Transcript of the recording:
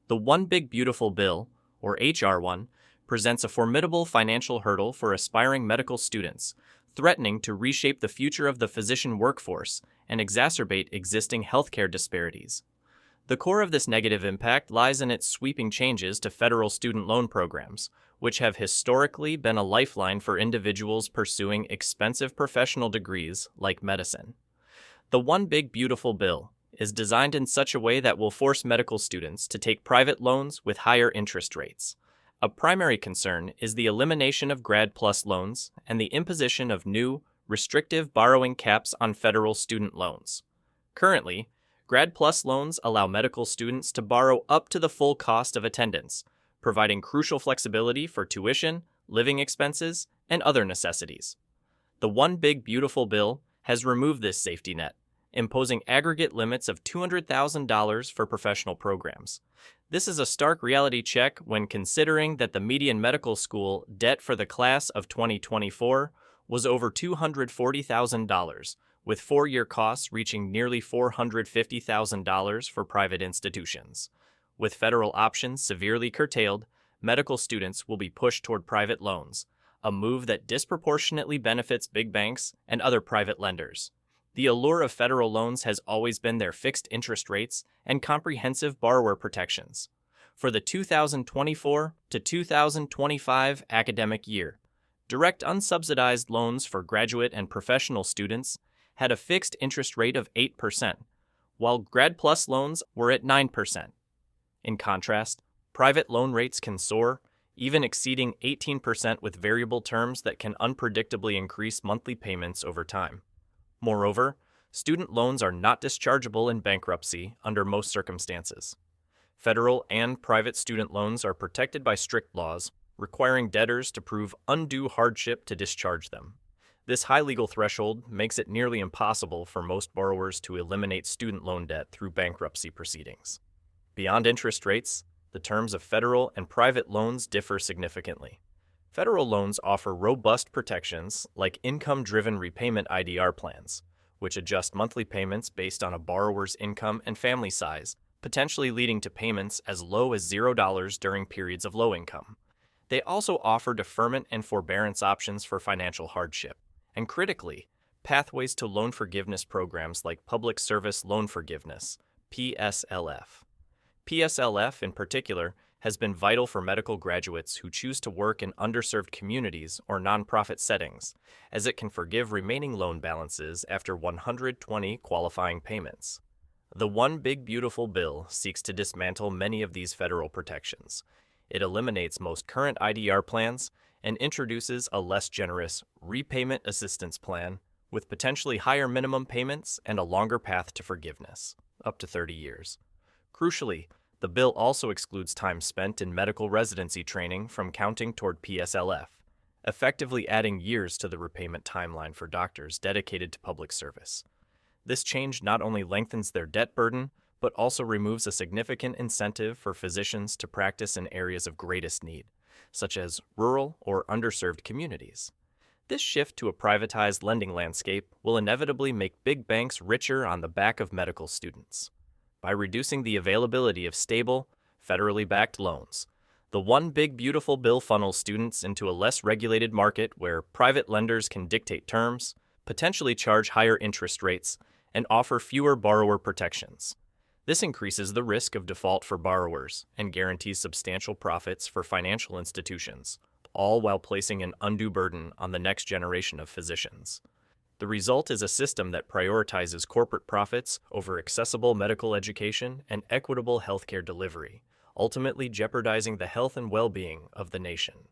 The One Big Beautiful Bill, or HR1, presents a formidable financial hurdle for aspiring medical students, threatening to reshape the future of the physician workforce and exacerbate existing healthcare disparities. The core of this negative impact lies in its sweeping changes to federal student loan programs, which have historically been a lifeline for individuals pursuing expensive professional degrees like medicine. The One Big Beautiful Bill is designed in such a way that will force medical students to take private loans with higher interest rates. A primary concern is the elimination of Grad PLUS loans and the imposition of new, restrictive borrowing caps on federal student loans. Currently, Grad PLUS loans allow medical students to borrow up to the full cost of attendance, providing crucial flexibility for tuition, living expenses, and other necessities. The One Big Beautiful Bill has removed this safety net, imposing aggregate limits of $200,000 for professional programs. This is a stark reality check when considering that the median medical school debt for the class of 2024 was over $240,000, with four-year costs reaching nearly $450,000 for private institutions. With federal options severely curtailed, medical students will be pushed toward private loans, a move that disproportionately benefits big banks and other private lenders. The allure of federal loans has always been their fixed interest rates and comprehensive borrower protections. For the 2024 to 2025 academic year, direct unsubsidized loans for graduate and professional students had a fixed interest rate of 8%, while Grad PLUS loans were at 9%. In contrast, private loan rates can soar, even exceeding 18% with variable terms that can unpredictably increase monthly payments over time. Moreover, student loans are not dischargeable in bankruptcy under most circumstances. Federal and private student loans are protected by strict laws, requiring debtors to prove undue hardship to discharge them. This high legal threshold makes it nearly impossible for most borrowers to eliminate student loan debt through bankruptcy proceedings. Beyond interest rates, the terms of federal and private loans differ significantly. Federal loans offer robust protections like income-driven repayment IDR plans, which adjust monthly payments based on a borrower's income and family size, potentially leading to payments as low as $0 during periods of low income. They also offer deferment and forbearance options for financial hardship, and critically, pathways to loan forgiveness programs like Public Service Loan Forgiveness, PSLF. PSLF, in particular, has been vital for medical graduates who choose to work in underserved communities or nonprofit settings, as it can forgive remaining loan balances after 120 qualifying payments. The One Big Beautiful Bill seeks to dismantle many of these federal protections. It eliminates most current IDR plans and introduces a less generous repayment assistance plan with potentially higher minimum payments and a longer path to forgiveness, up to 30 years. Crucially, the bill also excludes time spent in medical residency training from counting toward PSLF, effectively adding years to the repayment timeline for doctors dedicated to public service. This change not only lengthens their debt burden, but also removes a significant incentive for physicians to practice in areas of greatest need, such as rural or underserved communities. This shift to a privatized lending landscape will inevitably make big banks richer on the back of medical students. By reducing the availability of stable, federally backed loans, the One Big Beautiful Bill funnels students into a less regulated market where private lenders can dictate terms, potentially charge higher interest rates, and offer fewer borrower protections. This increases the risk of default for borrowers and guarantees substantial profits for financial institutions, all while placing an undue burden on the next generation of physicians. The result is a system that prioritizes corporate profits over accessible medical education and equitable healthcare delivery, ultimately jeopardizing the health and well-being of the nation.